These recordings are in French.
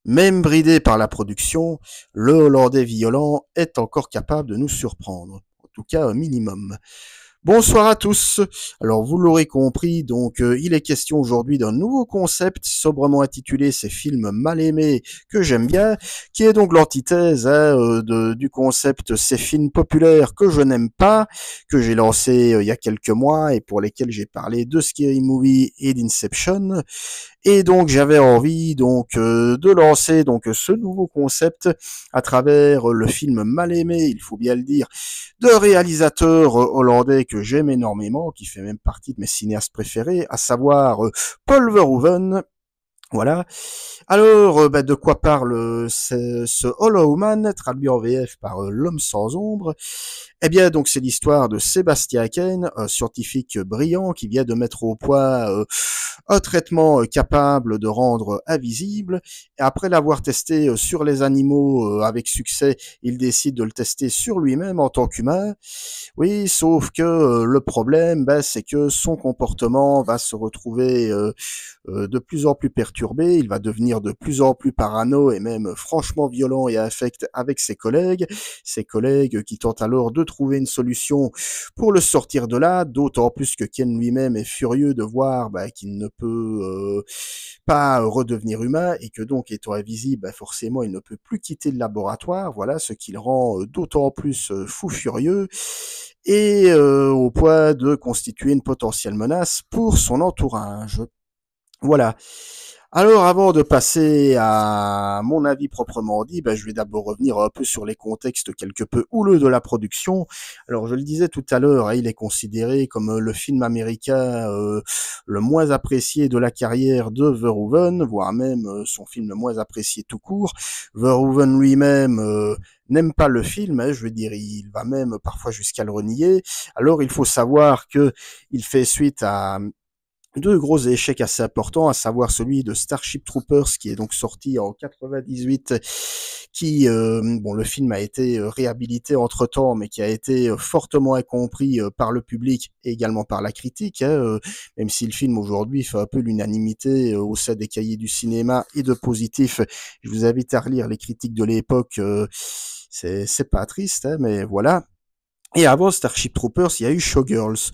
Même bridé par la production, le Hollandais violent est encore capable de nous surprendre. En tout cas, un minimum. Bonsoir à tous. Alors vous l'aurez compris, donc il est question aujourd'hui d'un nouveau concept sobrement intitulé Ces films mal aimés que j'aime bien, qui est donc l'antithèse du concept Ces films populaires que je n'aime pas, que j'ai lancé il y a quelques mois et pour lesquels j'ai parlé de Scary Movie et d'Inception. Et donc j'avais envie de lancer donc ce nouveau concept à travers le film Mal aimé, il faut bien le dire, de réalisateurs hollandais que j'aime énormément, qui fait même partie de mes cinéastes préférés, à savoir Paul Verhoeven. Voilà. Alors, de quoi parle ce Hollow Man, traduit en VF par L'Homme sans ombre? Eh bien, donc c'est l'histoire de Sébastien Kane, un scientifique brillant qui vient de mettre au point un traitement capable de rendre invisible. Et après l'avoir testé sur les animaux avec succès, il décide de le tester sur lui-même en tant qu'humain. Oui, sauf que le problème, c'est que son comportement va se retrouver de plus en plus perturbé, il va devenir de plus en plus parano et même franchement violent et affect avec ses collègues qui tentent alors de trouver une solution pour le sortir de là, d'autant plus que Ken lui-même est furieux de voir qu'il ne peut pas redevenir humain et que donc étant invisible, forcément il ne peut plus quitter le laboratoire, voilà, ce qui le rend d'autant plus fou furieux et au point de constituer une potentielle menace pour son entourage. Voilà. Alors, avant de passer à mon avis proprement dit, je vais d'abord revenir un peu sur les contextes quelque peu houleux de la production. Alors, je le disais tout à l'heure, il est considéré comme le film américain le moins apprécié de la carrière de Verhoeven, voire même son film le moins apprécié tout court. Verhoeven lui-même n'aime pas le film, je veux dire, il va même parfois jusqu'à le renier. Alors, il faut savoir que il fait suite à deux gros échecs assez importants, à savoir celui de Starship Troopers, qui est donc sorti en 98, qui, le film a été réhabilité entre-temps, mais qui a été fortement incompris par le public et également par la critique, même si le film aujourd'hui fait un peu l'unanimité au sein des cahiers du cinéma et de positif. Je vous invite à relire les critiques de l'époque, c'est pas triste, mais voilà. Et avant Starship Troopers, il y a eu Showgirls.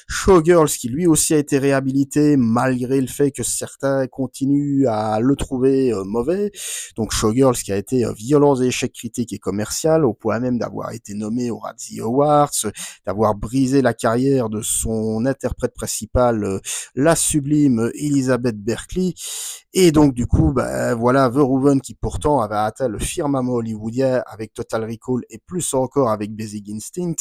Showgirls qui lui aussi a été réhabilité malgré le fait que certains continuent à le trouver mauvais. Donc Showgirls qui a été un violent échec critique et commercial au point même d'avoir été nommé aux Razzie Awards, d'avoir brisé la carrière de son interprète principal, la sublime Elizabeth Berkley. Et donc du coup, voilà, Verhoeven qui pourtant avait atteint le firmament hollywoodien avec Total Recall et plus encore avec Basic Instinct,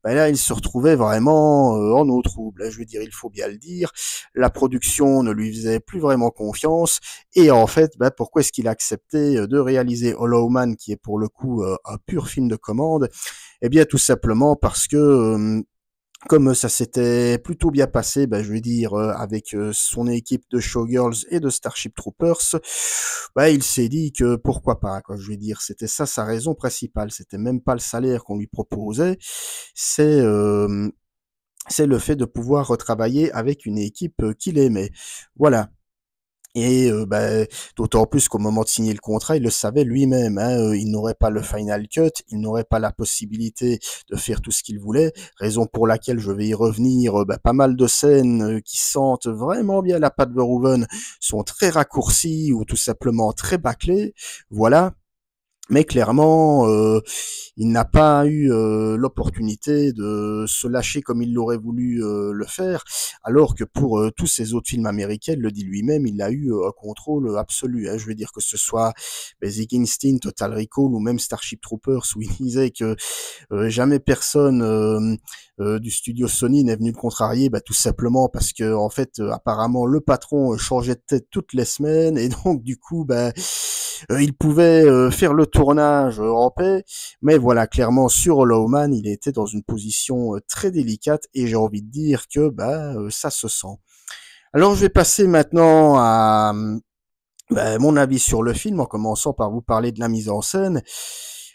là il se retrouvait vraiment en eau trouble. Je veux dire, il faut bien le dire, la production ne lui faisait plus vraiment confiance. Et en fait, pourquoi est-ce qu'il a accepté de réaliser Hollow Man, qui est pour le coup un pur film de commande? Eh bien, tout simplement parce que comme ça s'était plutôt bien passé, je veux dire, avec son équipe de Showgirls et de Starship Troopers, il s'est dit que pourquoi pas, quoi. Je veux dire, c'était ça sa raison principale. C'était même pas le salaire qu'on lui proposait, c'est c'est le fait de pouvoir retravailler avec une équipe qu'il aimait. Voilà. Et d'autant plus qu'au moment de signer le contrat, il le savait lui-même, il n'aurait pas le final cut, il n'aurait pas la possibilité de faire tout ce qu'il voulait, raison pour laquelle je vais y revenir, pas mal de scènes qui sentent vraiment bien la patte Verhoeven sont très raccourcies ou tout simplement très bâclées, voilà. Mais clairement, il n'a pas eu l'opportunité de se lâcher comme il l'aurait voulu le faire, alors que pour tous ces autres films américains, il le dit lui-même, il a eu un contrôle absolu. Je veux dire que ce soit Basic Instinct, Total Recall ou même Starship Troopers, où il disait que jamais personne du studio Sony n'est venu le contrarier, tout simplement parce que en fait, apparemment, le patron changeait de tête toutes les semaines et donc du coup, il pouvait faire le tournage en paix, mais voilà, clairement sur Hollow Man, il était dans une position très délicate et j'ai envie de dire que ça se sent. Alors je vais passer maintenant à mon avis sur le film, en commençant par vous parler de la mise en scène.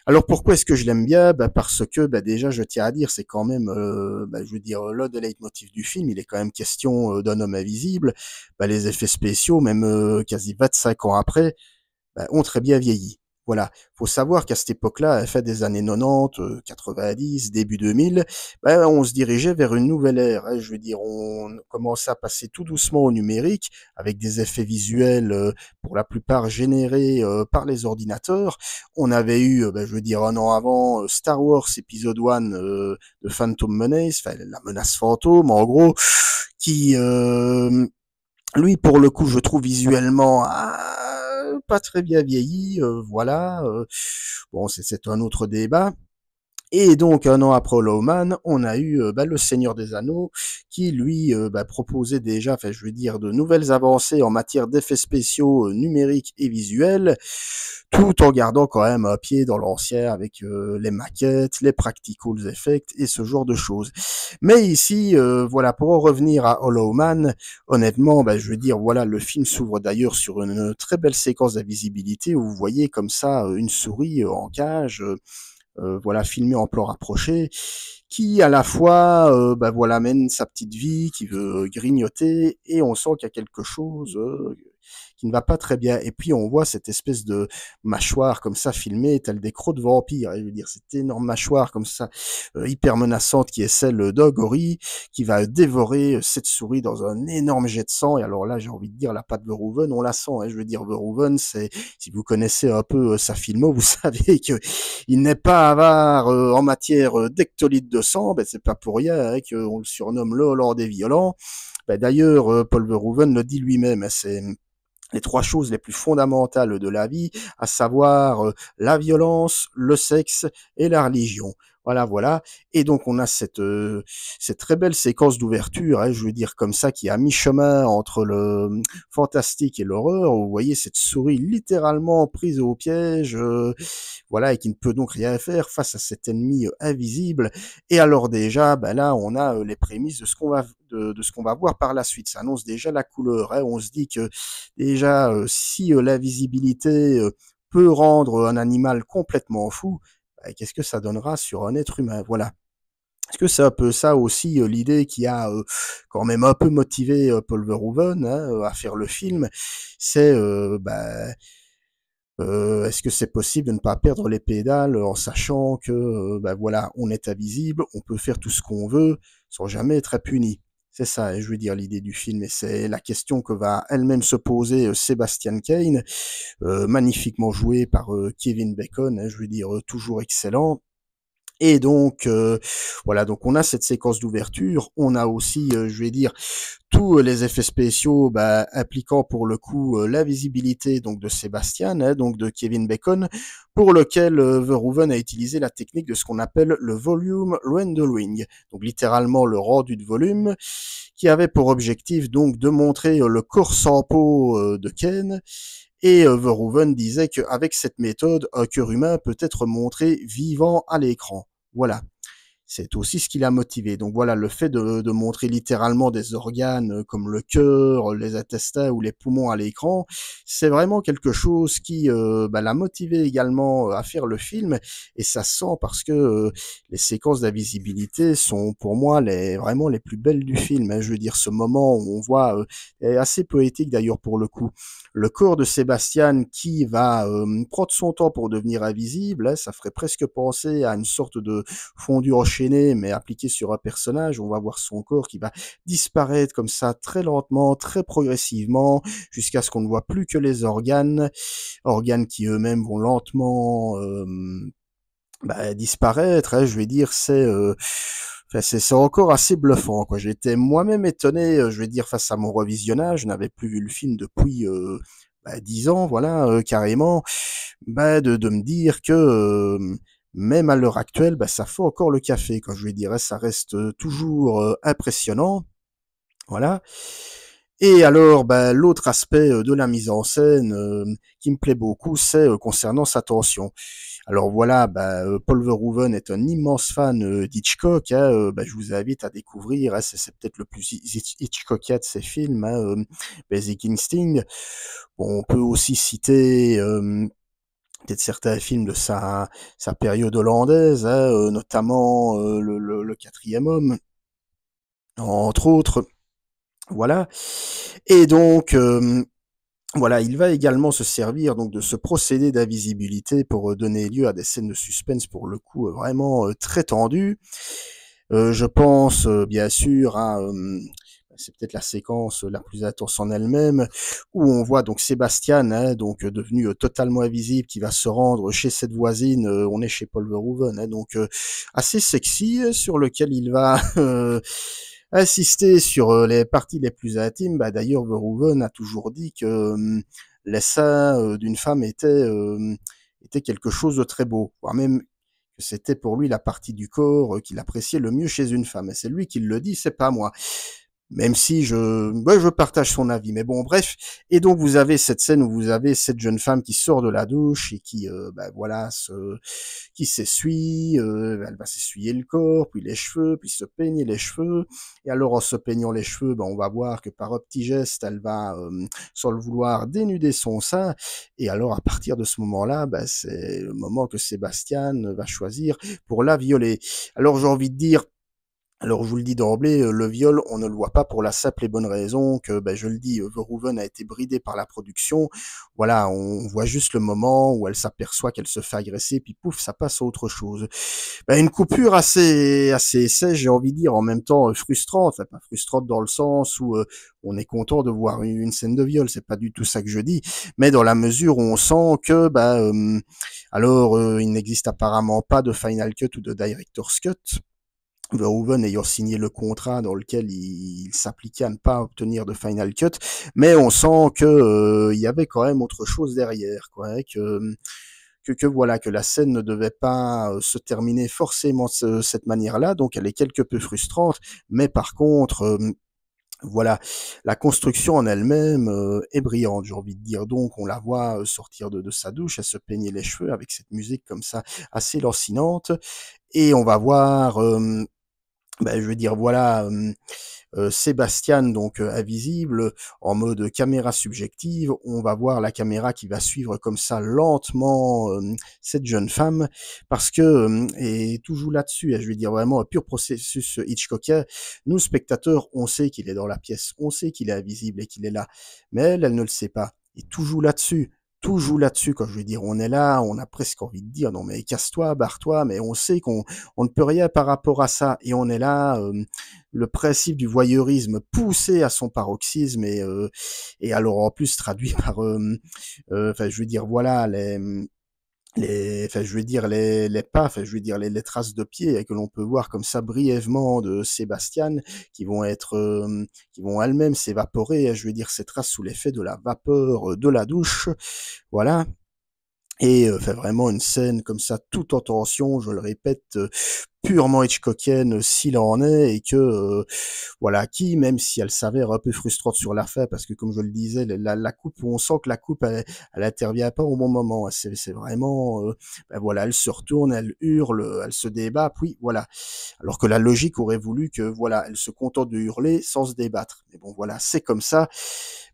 Alors pourquoi est-ce que je l'aime bien? Parce que déjà je tiens à dire, c'est quand même, je veux dire, l'un des leitmotifs du film, il est quand même question d'un homme invisible. Les effets spéciaux, même quasi 25 ans après, ont très bien vieilli. Voilà, faut savoir qu'à cette époque-là, à la fin des années 90, 90, début 2000, on se dirigeait vers une nouvelle ère, hein. Je veux dire, on commençait à passer tout doucement au numérique, avec des effets visuels pour la plupart générés par les ordinateurs. On avait eu, je veux dire, un an avant, Star Wars épisode 1 de Phantom Menace, enfin la menace fantôme, en gros, qui lui, pour le coup, je trouve visuellement pas très bien vieilli, voilà. Bon, c'est un autre débat. Et donc, un an après Hollow Man, on a eu le Seigneur des Anneaux, qui lui proposait déjà, enfin je veux dire, de nouvelles avancées en matière d'effets spéciaux numériques et visuels, tout en gardant quand même un pied dans l'ancien avec les maquettes, les practical effects et ce genre de choses. Mais ici, voilà, pour en revenir à Hollow Man, honnêtement, je veux dire, voilà, le film s'ouvre d'ailleurs sur une très belle séquence d'invisibilité où vous voyez comme ça une souris en cage, voilà, filmée en plan rapproché, qui à la fois, voilà, mène sa petite vie, qui veut grignoter, et on sent qu'il y a quelque chose qui ne va pas très bien. Et puis on voit cette espèce de mâchoire comme ça filmée, telle des crocs de vampire. Je veux dire, cette énorme mâchoire comme ça, hyper menaçante, qui est celle d'un gorille, qui va dévorer cette souris dans un énorme jet de sang. Et alors là, j'ai envie de dire, la patte Verhoeven, on la sent. Hein. Je veux dire, Verhoeven, c'est, si vous connaissez un peu sa filmo, vous savez que il n'est pas avare en matière d'hectolitres de sang. C'est pas pour rien hein, qu'on le surnomme le Hollandais violent. D'ailleurs, Paul Verhoeven le dit lui-même, hein, c'est les trois choses les plus fondamentales de la vie, à savoir la violence, le sexe et la religion. Voilà, voilà. Et donc on a cette très belle séquence d'ouverture, hein, je veux dire comme ça, qui est à mi-chemin entre le fantastique et l'horreur. Vous voyez cette souris littéralement prise au piège, voilà, et qui ne peut donc rien faire face à cet ennemi invisible. Et alors déjà, là, on a les prémices de ce qu'on va de ce qu'on va voir par la suite. Ça annonce déjà la couleur. Hein. On se dit que déjà, si l'invisibilité peut rendre un animal complètement fou, qu'est-ce que ça donnera sur un être humain? Voilà. Est-ce que c'est un peu ça aussi l'idée qui a quand même un peu motivé Paul Verhoeven hein, à faire le film? C'est est-ce que c'est possible de ne pas perdre les pédales en sachant que voilà, on est invisible, on peut faire tout ce qu'on veut sans jamais être puni. C'est ça, je veux dire, l'idée du film, et c'est la question que va elle-même se poser Sebastian Kane, magnifiquement joué par Kevin Bacon, hein, je veux dire, toujours excellent. Et donc, voilà, donc on a cette séquence d'ouverture, on a aussi, je vais dire, tous les effets spéciaux impliquant pour le coup la visibilité donc de Sébastien, hein, donc de Kevin Bacon, pour lequel Verhoeven a utilisé la technique de ce qu'on appelle le volume rendering, donc littéralement le rendu de volume, qui avait pour objectif donc de montrer le corps sans peau de Ken. Et Verhoeven disait qu'avec cette méthode, un cœur humain peut être montré vivant à l'écran. Voilà. C'est aussi ce qui l'a motivé. Donc voilà, le fait de montrer littéralement des organes comme le cœur, les intestins ou les poumons à l'écran, c'est vraiment quelque chose qui l'a motivé également à faire le film. Et ça se sent parce que les séquences d'invisibilité sont pour moi vraiment les plus belles du film. Hein. Je veux dire, ce moment où on voit, est assez poétique d'ailleurs pour le coup, le corps de Sébastien qui va prendre son temps pour devenir invisible, hein, ça ferait presque penser à une sorte de fondu enchaîné, mais appliqué sur un personnage. On va voir son corps qui va disparaître comme ça, très lentement, très progressivement, jusqu'à ce qu'on ne voit plus que les organes qui eux-mêmes vont lentement disparaître. Hein, je vais dire, c'est encore assez bluffant, quoi. J'étais moi-même étonné, je vais dire, face à mon revisionnage. Je n'avais plus vu le film depuis 10 ans, voilà, carrément, de me dire que même à l'heure actuelle, ça fait encore le café, quand je vais dire, hein, ça reste toujours impressionnant, voilà. Et alors, l'autre aspect de la mise en scène qui me plaît beaucoup, c'est concernant sa tension. Alors voilà, Paul Verhoeven est un immense fan d'Hitchcock. Hein, je vous invite à découvrir. Hein, c'est peut-être le plus Hitchcockien de ses films, hein, Basic Instinct. Bon, on peut aussi citer peut-être certains films de sa période hollandaise, hein, notamment le Quatrième Homme, entre autres. Voilà. Et donc, Voilà, il va également se servir donc de ce procédé d'invisibilité pour, donner lieu à des scènes de suspense pour le coup, vraiment, très tendues. Je pense, bien sûr à, c'est peut-être la séquence la plus intense en elle-même, où on voit donc Sébastien, hein, donc devenu, totalement invisible, qui va se rendre chez cette voisine, on est chez Paul Verhoeven, hein, donc assez sexy, sur lequel il va, insister sur, les parties les plus intimes. Bah, d'ailleurs Verhoeven a toujours dit que, les seins, d'une femme étaient quelque chose de très beau, voire même que c'était pour lui la partie du corps qu'il appréciait le mieux chez une femme. Et c'est lui qui le dit, c'est pas moi. Même si je partage son avis. Mais bon, bref. Et donc, vous avez cette scène où vous avez cette jeune femme qui sort de la douche et qui, voilà, qui s'essuie, elle va s'essuyer le corps, puis les cheveux, puis se peigner les cheveux. Et alors, en se peignant les cheveux, on va voir que par un petit geste, elle va, sans le vouloir, dénuder son sein. Et alors, à partir de ce moment-là, c'est le moment que Sébastien va choisir pour la violer. Alors, j'ai envie de dire, alors je vous le dis d'emblée, le viol, on ne le voit pas pour la simple et bonne raison que, je le dis, Verhoeven a été bridé par la production. Voilà, on voit juste le moment où elle s'aperçoit qu'elle se fait agresser, puis pouf, ça passe à autre chose. Une coupure assez sèche, j'ai envie de dire, en même temps frustrante. Enfin, pas frustrante dans le sens où on est content de voir une scène de viol, c'est pas du tout ça que je dis, mais dans la mesure où on sent que, alors il n'existe apparemment pas de Final Cut ou de Director's Cut. Verhoeven ayant signé le contrat dans lequel il s'appliquait à ne pas obtenir de Final Cut, mais on sent que il y avait quand même autre chose derrière, quoi, hein, que voilà, que la scène ne devait pas se terminer forcément de cette manière-là, donc elle est quelque peu frustrante, mais par contre, voilà, la construction en elle-même est brillante, j'ai envie de dire. Donc on la voit sortir de sa douche, elle se peigner les cheveux avec cette musique comme ça assez lancinante, et on va voir je veux dire, voilà, Sébastien, donc invisible, en mode caméra subjective. On va voir la caméra qui va suivre comme ça lentement cette jeune femme, parce que, et tout joue là-dessus, hein, je veux dire vraiment un pur processus Hitchcockien. Nous, spectateurs, on sait qu'il est dans la pièce, on sait qu'il est invisible et qu'il est là, mais elle ne le sait pas. Et tout joue là-dessus. Tout joue là-dessus, quand je veux dire, on est là, on a presque envie de dire, non mais casse-toi, barre-toi, mais on sait qu'on ne peut rien par rapport à ça, et on est là, le principe du voyeurisme poussé à son paroxysme, et alors en plus traduit par, enfin je veux dire, voilà, enfin je veux dire les pas, enfin je veux dire les traces de pieds que l'on peut voir comme ça brièvement de Sébastien, qui vont être, qui vont elles-mêmes s'évaporer, je veux dire ces traces sous l'effet de la vapeur de la douche, voilà. Et fait vraiment une scène comme ça, tout en tension, je le répète, purement Hitchcockienne s'il en est, et que voilà, qui, même si elle s'avère un peu frustrante sur la fin, parce que comme je le disais, la coupe, on sent que la coupe, elle intervient pas au bon moment. C'est vraiment, voilà, elle se retourne, elle hurle, elle se débat, puis voilà. Alors que la logique aurait voulu que voilà, elle se contente de hurler sans se débattre. Mais bon, voilà, c'est comme ça.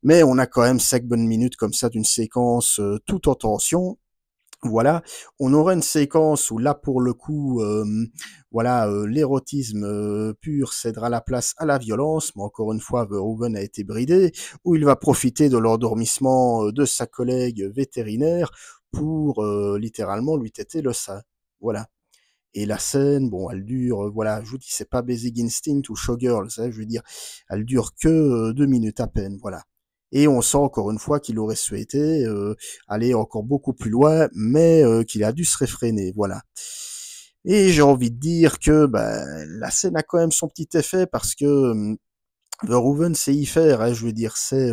Mais on a quand même 5 bonnes minutes comme ça d'une séquence tout en tension. Voilà, on aurait une séquence où là pour le coup, voilà, l'érotisme pur cédera la place à la violence, mais encore une fois, Verhoeven a été bridé, où il va profiter de l'endormissement de sa collègue vétérinaire pour littéralement lui téter le sein. Voilà. Et la scène, bon, elle dure, voilà, je vous dis, c'est pas Basic Instinct ou Showgirls, hein, je veux dire, elle dure que 2 minutes à peine, voilà. Et on sent encore une fois qu'il aurait souhaité aller encore beaucoup plus loin, mais qu'il a dû se réfréner, voilà. Et j'ai envie de dire que la scène a quand même son petit effet, parce que Verhoeven sait y faire, hein, je veux dire, c'est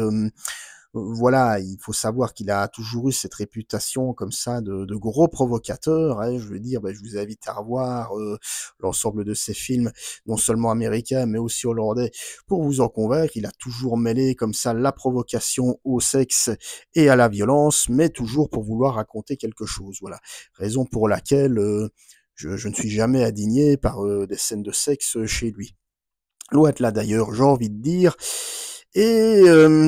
voilà, il faut savoir qu'il a toujours eu cette réputation comme ça de gros provocateur, hein, je veux dire, je vous invite à revoir l'ensemble de ses films, non seulement américains, mais aussi hollandais, pour vous en convaincre. Il a toujours mêlé comme ça la provocation au sexe et à la violence, mais toujours pour vouloir raconter quelque chose, voilà. Raison pour laquelle je ne suis jamais indigné par des scènes de sexe chez lui. Loin de là d'ailleurs, j'ai envie de dire. Et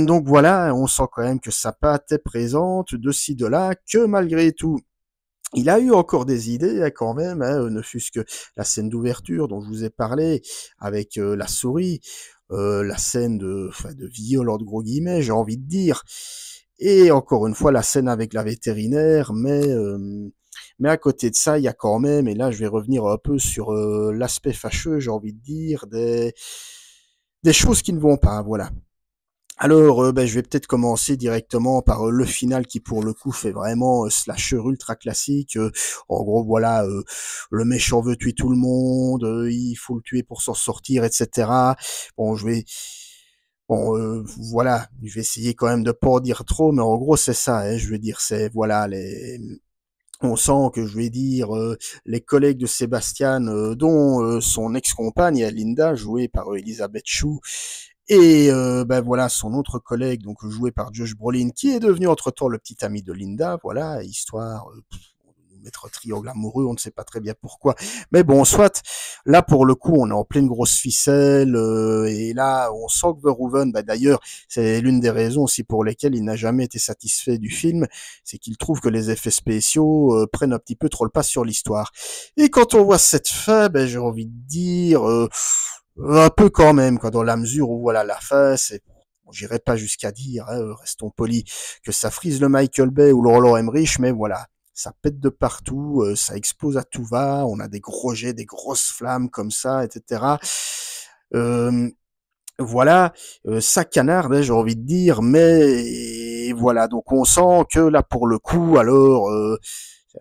donc voilà, on sent quand même que sa patte est présente de ci, de là, que malgré tout, il a eu encore des idées hein, quand même, hein, ne fût-ce que la scène d'ouverture dont je vous ai parlé, avec la souris, la scène de viol entre gros guillemets, j'ai envie de dire. Et encore une fois, la scène avec la vétérinaire, mais à côté de ça, il y a quand même, et là je vais revenir un peu sur l'aspect fâcheux, j'ai envie de dire, des choses qui ne vont pas, voilà. Alors, ben, je vais peut-être commencer directement par le final qui, pour le coup, fait vraiment slasher ultra classique. En gros, voilà, le méchant veut tuer tout le monde, il faut le tuer pour s'en sortir, etc. Bon, bon, voilà, je vais essayer quand même de pas en dire trop, mais en gros, c'est ça. Hein, je veux dire, c'est voilà on sent que je vais dire les collègues de Sébastien, dont son ex-compagne Linda, jouée par Elizabeth Shue, et ben voilà son autre collègue, donc joué par Josh Brolin, qui est devenu entre-temps le petit ami de Linda, voilà, histoire de mettre triangle amoureux, on ne sait pas très bien pourquoi. Mais bon, soit, là pour le coup, on est en pleine grosse ficelle, et là, on sent que Verhoeven, bah, d'ailleurs, c'est l'une des raisons aussi pour lesquelles il n'a jamais été satisfait du film, c'est qu'il trouve que les effets spéciaux prennent un petit peu trop le pas sur l'histoire. Et quand on voit cette fin, ben, j'ai envie de dire... un peu quand même, quoi, dans la mesure où voilà la fin, c'est bon, j'irai pas jusqu'à dire, hein, restons polis, que ça frise le Michael Bay ou le Roland Emmerich, mais voilà, ça pète de partout, ça explose à tout va, on a des gros jets, des grosses flammes comme ça, etc. Euh, voilà, ça canarde, hein, j'ai envie de dire, mais voilà, donc on sent que là pour le coup, alors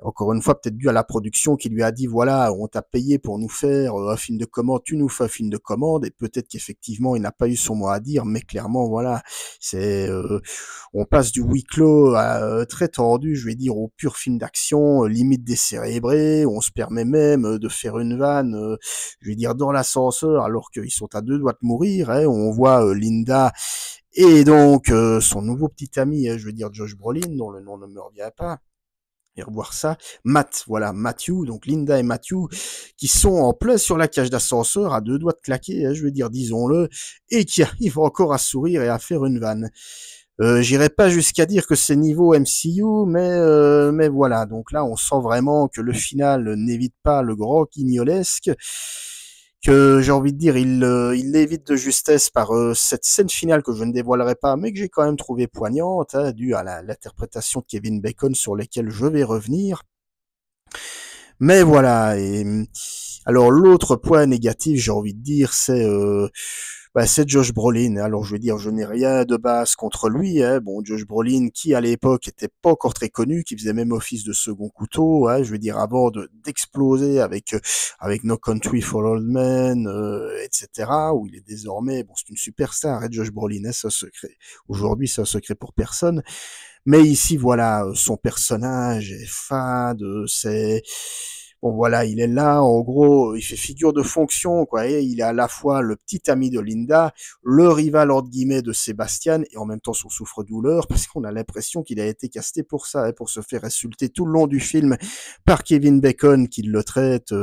encore une fois, peut-être dû à la production qui lui a dit, voilà, on t'a payé pour nous faire un film de commande, tu nous fais un film de commande, et peut-être qu'effectivement, il n'a pas eu son mot à dire, mais clairement, voilà, c'est, on passe du huis clos à très tendu, je vais dire, au pur film d'action, limite décérébré, on se permet même de faire une vanne, je vais dire, dans l'ascenseur, alors qu'ils sont à deux doigts de mourir, hein, on voit Linda et donc son nouveau petit ami, je veux dire Josh Brolin, dont le nom ne me revient pas, et revoir ça. Voilà, Matthew, donc Linda et Matthew, qui sont en plein sur la cage d'ascenseur, à deux doigts de claquer, hein, je veux dire, disons-le, et qui arrivent encore à sourire et à faire une vanne. J'irai pas jusqu'à dire que c'est niveau MCU, mais voilà. Donc là, on sent vraiment que le final n'évite pas le grand guignolesque, que j'ai envie de dire, il l'évite de justesse par cette scène finale que je ne dévoilerai pas, mais que j'ai quand même trouvé poignante, hein, due à l'interprétation de Kevin Bacon sur lesquelles je vais revenir. Mais voilà, et alors l'autre point négatif, j'ai envie de dire, c'est Josh Brolin. Alors je veux dire, je n'ai rien de base contre lui. Hein. Bon, Josh Brolin, qui à l'époque était pas encore très connu, qui faisait même office de second couteau. Hein, je veux dire, avant d'exploser avec No Country for Old Men, etc. Où il est désormais, bon, c'est une superstar. Hein, Josh Brolin, hein, c'est un secret. Aujourd'hui, c'est un secret pour personne. Mais ici, voilà, son personnage est fade, c'est... Bon voilà, il est là, en gros, il fait figure de fonction, quoi, et il est à la fois le petit ami de Linda, le rival, entre guillemets, de Sébastien, et en même temps son souffre-douleur, parce qu'on a l'impression qu'il a été casté pour ça, hein, pour se faire insulter tout le long du film par Kevin Bacon, qui le traite...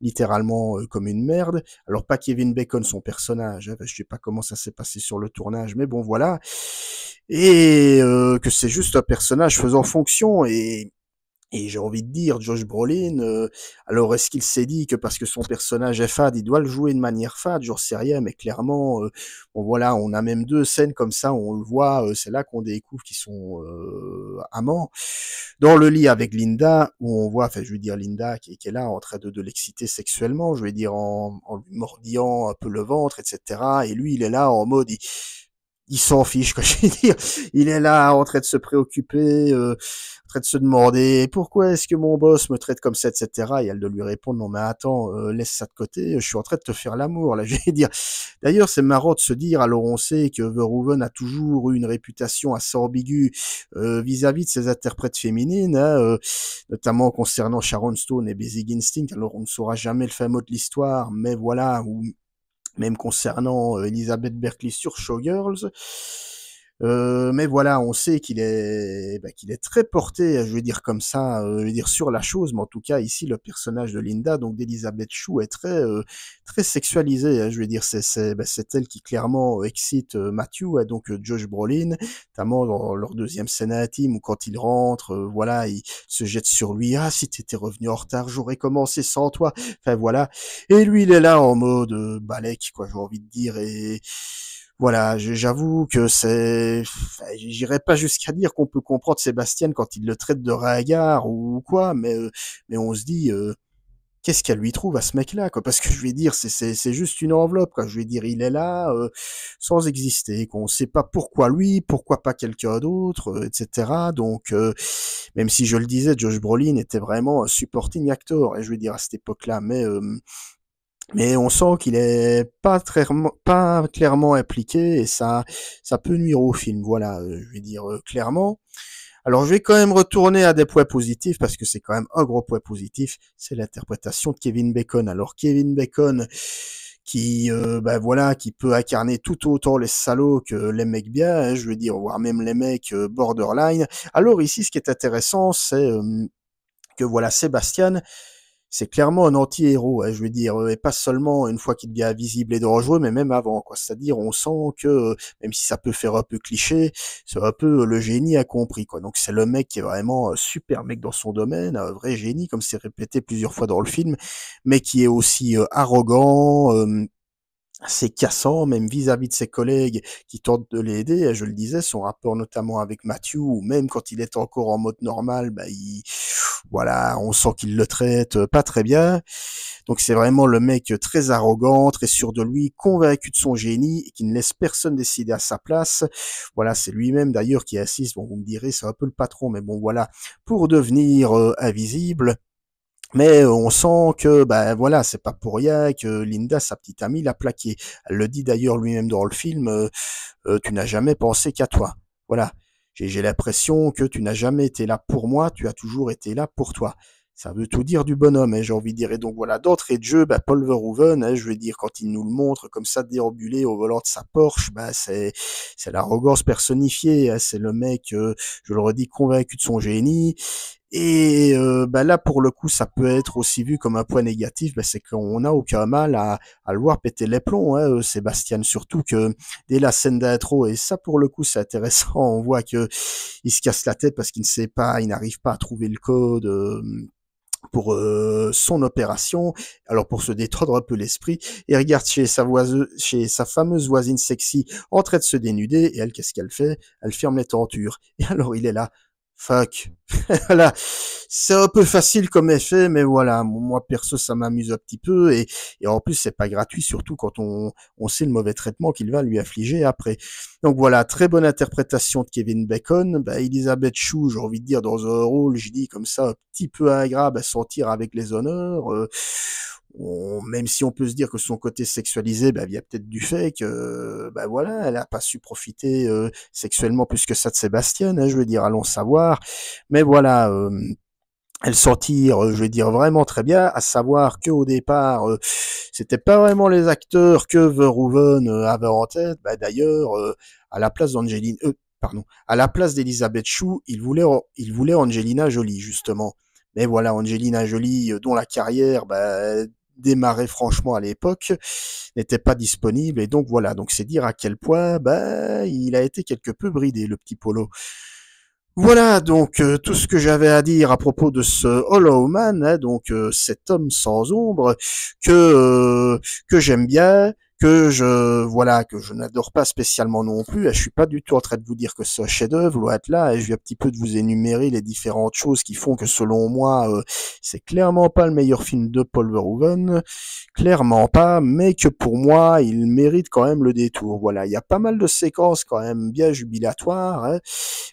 littéralement comme une merde. Alors pas Kevin Bacon, son personnage, hein, je sais pas comment ça s'est passé sur le tournage, mais bon voilà. Et que c'est juste un personnage faisant fonction, et j'ai envie de dire, Josh Brolin, alors est-ce qu'il s'est dit que parce que son personnage est fade, il doit le jouer de manière fade? J'en sais rien, mais clairement, bon voilà, on a même deux scènes comme ça, où on le voit, c'est là qu'on découvre qu'ils sont amants. Dans le lit avec Linda, où on voit, enfin je veux dire Linda qui est là en train de l'exciter sexuellement, je veux dire en lui mordillant un peu le ventre, etc. Et lui, il est là en mode, il s'en fiche, quoi, je veux dire. Il est là en train de se préoccuper, en train de se demander pourquoi est-ce que mon boss me traite comme ça, etc. Et elle de lui répondre, non mais attends, laisse ça de côté, je suis en train de te faire l'amour, là, je vais dire. D'ailleurs, c'est marrant de se dire, alors on sait que Verhoeven a toujours eu une réputation assez ambiguë vis-à-vis de ses interprètes féminines, hein, notamment concernant Sharon Stone et Basic Instinct. Alors on ne saura jamais le fin mot de l'histoire, mais voilà, ou même concernant Elizabeth Berkley sur Showgirls. Mais voilà, on sait qu'il est très porté, je veux dire comme ça, je veux dire sur la chose, mais en tout cas ici le personnage de Linda, donc d'Elizabeth Shue, est très sexualisé. Hein, je veux dire, c'est elle qui clairement excite Matthew, hein, donc Josh Brolin, notamment dans leur deuxième scène intime où quand il rentre, voilà, il se jette sur lui. Ah, si t'étais revenu en retard, j'aurais commencé sans toi. Enfin voilà. Et lui, il est là en mode balèque, quoi, j'ai envie de dire, et voilà, j'avoue que c'est, enfin, j'irais pas jusqu'à dire qu'on peut comprendre Sébastien quand il le traite de ringard ou quoi, mais on se dit, qu'est-ce qu'elle lui trouve à ce mec-là, quoi? Parce que je vais dire, c'est juste une enveloppe, quoi. Je vais dire, il est là, sans exister, qu'on sait pas pourquoi lui, pourquoi pas quelqu'un d'autre, etc. Donc, même si je le disais, Josh Brolin était vraiment un supporting actor, et je veux dire, à cette époque-là, mais on sent qu'il est pas clairement impliqué, et ça peut nuire au film, voilà, je vais dire, clairement. Alors, je vais quand même retourner à des points positifs parce que c'est quand même un gros point positif, c'est l'interprétation de Kevin Bacon. Alors, Kevin Bacon, qui, ben voilà, qui peut incarner tout autant les salauds que les mecs bien, hein, je veux dire, voire même les mecs borderline. Alors ici, ce qui est intéressant, c'est que voilà, Sébastien, c'est clairement un anti-héros, hein, je veux dire, et pas seulement une fois qu'il devient visible et dangereux, mais même avant, quoi. C'est-à-dire, on sent que, même si ça peut faire un peu cliché, c'est un peu le génie a compris, quoi. Donc c'est le mec qui est vraiment super mec dans son domaine, un vrai génie, comme c'est répété plusieurs fois dans le film, mais qui est aussi arrogant, assez cassant, même vis-à-vis de ses collègues qui tentent de l'aider. Et je le disais, son rapport notamment avec Matthew, ou même quand il est encore en mode normal, bah, voilà, on sent qu'il le traite pas très bien. Donc c'est vraiment le mec très arrogant, très sûr de lui, convaincu de son génie et qui ne laisse personne décider à sa place. Voilà, c'est lui-même d'ailleurs qui assiste, bon vous me direz, c'est un peu le patron, mais bon voilà, pour devenir invisible. Mais on sent que, ben voilà, c'est pas pour rien que Linda, sa petite amie, l'a plaqué. Elle le dit d'ailleurs lui-même dans le film, tu n'as jamais pensé qu'à toi. Voilà. J'ai l'impression que tu n'as jamais été là pour moi, tu as toujours été là pour toi. Ça veut tout dire du bonhomme, hein, j'ai envie de dire. Et donc voilà, d'entrée de jeu, bah, Paul Verhoeven, hein, je veux dire, quand il nous le montre comme ça déambulé au volant de sa Porsche, bah, c'est l'arrogance personnifiée, hein, c'est le mec, je le redis, convaincu de son génie. Et bah là, pour le coup, ça peut être aussi vu comme un point négatif, bah, c'est qu'on n'a aucun mal à le voir péter les plombs, hein, Sébastien. Surtout que dès la scène d'intro, et ça pour le coup c'est intéressant, on voit que il se casse la tête parce qu'il ne sait pas, il n'arrive pas à trouver le code. Pour son opération, alors pour se détendre un peu l'esprit, il regarde chez sa fameuse voisine sexy en train de se dénuder, et elle, qu'est-ce qu'elle fait? Elle ferme les tentures. Et alors il est là, fuck. Voilà, c'est un peu facile comme effet, mais voilà, moi perso ça m'amuse un petit peu, et en plus c'est pas gratuit, surtout quand on sait le mauvais traitement qu'il va lui affliger après. Donc voilà, très bonne interprétation de Kevin Bacon. Bah, Elizabeth Shue, j'ai envie de dire, dans un rôle, je dis comme ça, un petit peu agréable à sentir avec les honneurs. Même si on peut se dire que son côté sexualisé, bah, vient peut-être du fait que, bah voilà, elle a pas su profiter sexuellement plus que ça de Sébastien, hein, je veux dire, allons savoir. Mais voilà, elle s'en tire, je vais dire vraiment très bien, à savoir que au départ, c'était pas vraiment les acteurs que Verhoeven avait en tête. Bah, d'ailleurs, à la place d'Angelina, pardon, à la place d'Elizabeth Shue, il voulait Angelina Jolie justement. Mais voilà, Angelina Jolie, dont la carrière bah, démarrait franchement à l'époque, n'était pas disponible, et donc voilà, donc c'est dire à quel point bah, il a été quelque peu bridé le petit Polo. Voilà donc tout ce que j'avais à dire à propos de ce Hollow Man, hein, donc cet homme sans ombre que j'aime bien, que je n'adore pas spécialement non plus. Je suis pas du tout en train de vous dire que c'est un chef-d'œuvre, loin de là. Et je vais un petit peu de vous énumérer les différentes choses qui font que selon moi, c'est clairement pas le meilleur film de Paul Verhoeven, clairement pas, mais que pour moi, il mérite quand même le détour. Voilà, il y a pas mal de séquences quand même bien jubilatoires, hein,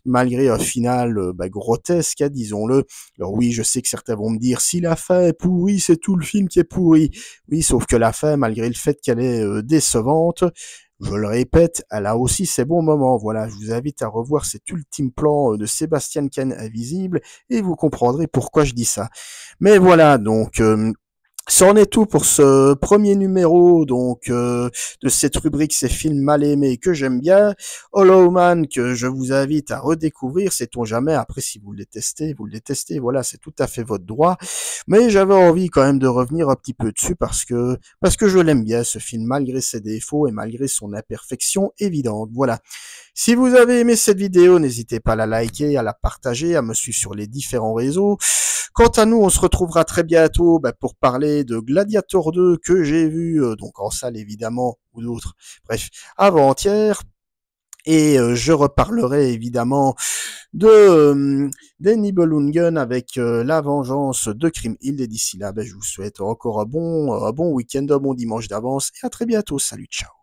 malgré un final bah, grotesque, hein, disons-le. Alors oui, je sais que certains vont me dire, si la fin est pourrie, c'est tout le film qui est pourri. Oui, sauf que la fin, malgré le fait qu'elle est décevante, je le répète, elle a aussi ses bons moments. Voilà, je vous invite à revoir cet ultime plan de Sébastien Kahn invisible, et vous comprendrez pourquoi je dis ça. Mais voilà, donc c'en est tout pour ce premier numéro donc de cette rubrique ces films mal aimés que j'aime bien. Hollow Man que je vous invite à redécouvrir, sait-on jamais, après si vous le détestez, voilà, c'est tout à fait votre droit. Mais j'avais envie quand même de revenir un petit peu dessus parce que je l'aime bien ce film malgré ses défauts et malgré son imperfection évidente. Voilà. Si vous avez aimé cette vidéo, n'hésitez pas à la liker, à la partager, à me suivre sur les différents réseaux. Quant à nous, on se retrouvera très bientôt pour parler de Gladiator 2 que j'ai vu, donc en salle évidemment, ou d'autres, bref, avant-hier. Et je reparlerai évidemment des Nibelungen avec la vengeance de Kriemhild. Et d'ici là, je vous souhaite encore un bon week-end, un bon dimanche d'avance et à très bientôt. Salut, ciao.